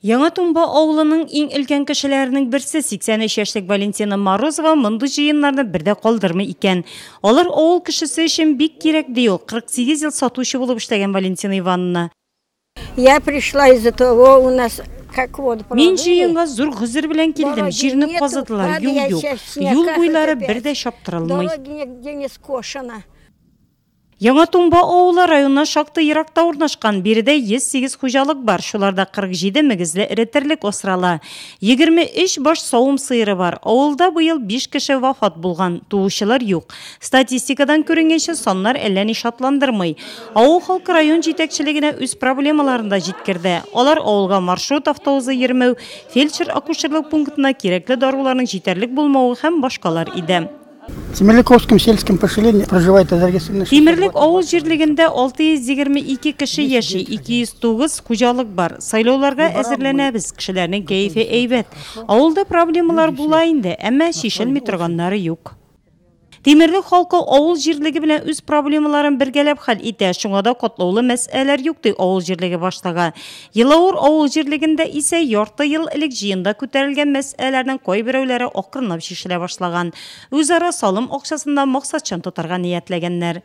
Яңа Тумба ауылының иң үлкен кешеләренең берсе 83 яшьлек Валентина Морозова мондый җыеннарны бердә калдырмый икән. Алар авыл кешесе өчен бик кирәк ди ул. 48 ел сатучы булып эшләгән Валентина Ивановна. Я пришла из-за того, у нас как вот Мин җыенга зур гызыр белән килдем. Җирне казыдылар, юл юк. Юл буйлары бердә чаптырылмый. Яңа Тумба авылы районына шактый еракта урнашкан. Биредә 108 хуҗалык бар. Шуларда 47 мөгезле эретерлек осрала. 23 баш савым сыйыры бар. Авылда быел 5 кеше вафат булган. Туучылар юк. Статистикадан күренгәнчә саннар әллә ни шатландырмый. Авыл халкы район җитәкчелегенә үз проблемаларында җиткерде. Алар авылга маршрут автобусы йөрмәү, фельдшер-акушерлык пунктына кирәкле даруларның җитәрлек булмавы һәм башкалар иде. В Темирликовском сельском поселении проживает зарегистрированный. Тимерлек авыл җирлегендә 622 кеше яши, 209 хуҗалык бар. Сайлауларга әзерләнәбез, кешеләрнең кәефе әйбәт. Авылда проблемалар була инде, әмма шишелми торганнары юк. Тимерлек халкы авыл җирлеге белән үз проблемаларын бергәләп хәл итә. Шуңа да катлаулы мәсьәләләр юк ди авыл җирлеге башлыгы. Елавыр авыл җирлегендә исә ярты ел элек җыенда күтәрелгән мәсьәләләрнең кайберәүләре акрынлап шишелә башлаган. Үзара салым акчасында максатчан тотарга ниятләгәннәр.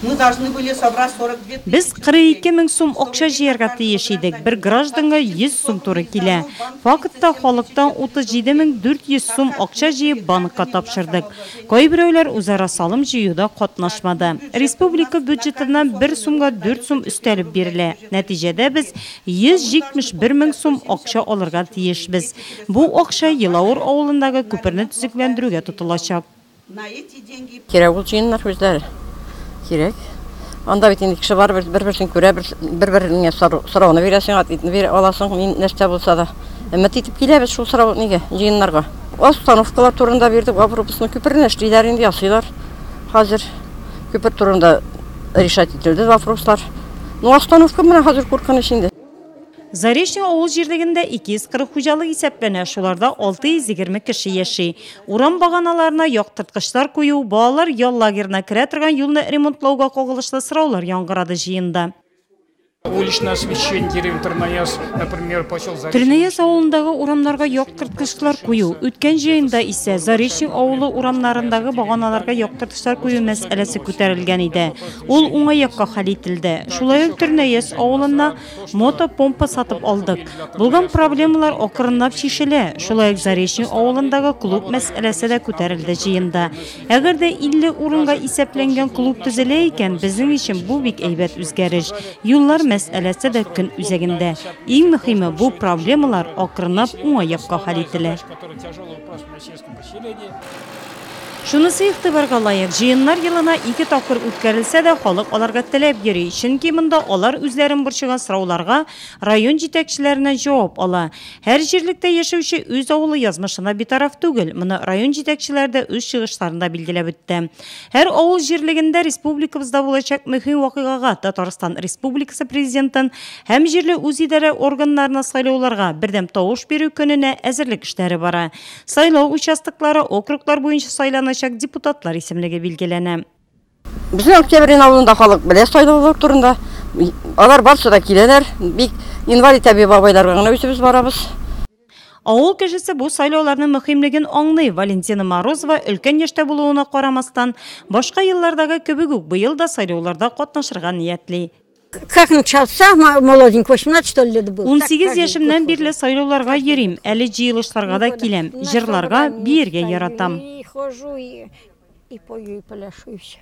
Мы должны были собрать 42 тысячи. Без 42 мең сум акча җыярга тиеш идек. Бер гражданга 100 сум туры килә. Фактта халыктан 37 400 сум акча җыеп банкка тапшырдык. Кайберәүләр үзара салым җыюда катнашмады. Республика бюджетыннан 1 сумга 4 сум өстәлеп бирелә. Нәтиҗәдә без 171 мең сум акча алырга тиешбез. Бу акча Елавыр авылындагы күперне төзекләндерүгә тотылачак. На эти деньги Кирәк ул җыеннар үзләре. Кирәк. Анда бит инде кеше бар, бер-берсен күрә, бер-береңә сорауны бирәсең, атны бир аласың, мин нәрсә булса да. Әмма титеп киләбез шул сорау нигә җыеннарга. Остановкалар турында бирдек, вопросны күперне эшлиләр инде, ясыйлар. Хәзер күпер турында решать ителде вопрослар. Ну остановка менә хәзер куркыныч инде. Заречный авыл җирлегендә 240 хуҗалык исәпләнә, шуларда 620 кеше яши. Урам баганаларына яктырткычлар кую, балалар ял лагерына керә торган юлны ремонтлауга кагылышлы сораулар яңгырады җыенда. Уличное освещение деревьев Тернояз, например, посел Заречный. Тернояз авылындагы урамнарга яктырткычлар кую. Үткән җыенда исә Заречный авылы урамнарындагы баганаларга яктырткычлар кую мәсьәләсе күтәрелгән иде. Ул уңай якка хәл ителде. Шулай ук Тернояз авылына мотопомпа сатып алдык. Булган проблемалар акрынлап шишелә. Шулай ук Заречный авылындагы клуб мәсьәләсе дә күтәрелде җыенда. Әгәр дә 50 урынга исәпләнгән клуб төзелә икән, безнең өчен бу бик әйбәт үзгәреш. Юллар мәсьәләсе дә көн үзәгендә. Иң мөһиме бу проблемалар акрынлап уңай якка хәл ителә. Шунысы игътибарга лаек, җыеннар елына 2 тапкыр үткәрелсә дә халык аларга теләп йөри. Чөнки монда алар үзләрен борчыган сорауларга район җитәкчеләренә җавап ала. Һәр җирлектә яшәүче үз авылы язмышына битараф түгел. Моны район җитәкчеләре дә үз чыгышларында билгеләп үтте. Һәр авыл җирлегендә республикабызда булачак мөһим вакыйгага Татарстан Республикасы президентын һәм җирле үзидарә органнарына сайлауларга бердәм тавыш бирү көненә әзерлек эшләре бара. Сайлау участоклары округлар буенча сайланачак депутатлар исемлеге билгеләнә. Безнең Октябрь авылында халык белә сайлаулар турында. Алар барсы да киләләр. Бик инвалид табиб бабайларга гына үсебез барабыз. Авыл кешесе бу сайлауларның мөһимлеген аңлый. Валентина Морозова өлкән яшьтә булуына карамастан, башка еллардагы кебек үк быел да сайлауларда катнашырга ниятли. Как начался, молоденький, 18 лет был. 18 яшемнән бирле сайлауларга йөрим, әле җыелышларга да киләм, җырларга биергә яратам. Хожу и пою, и пляшу, и все.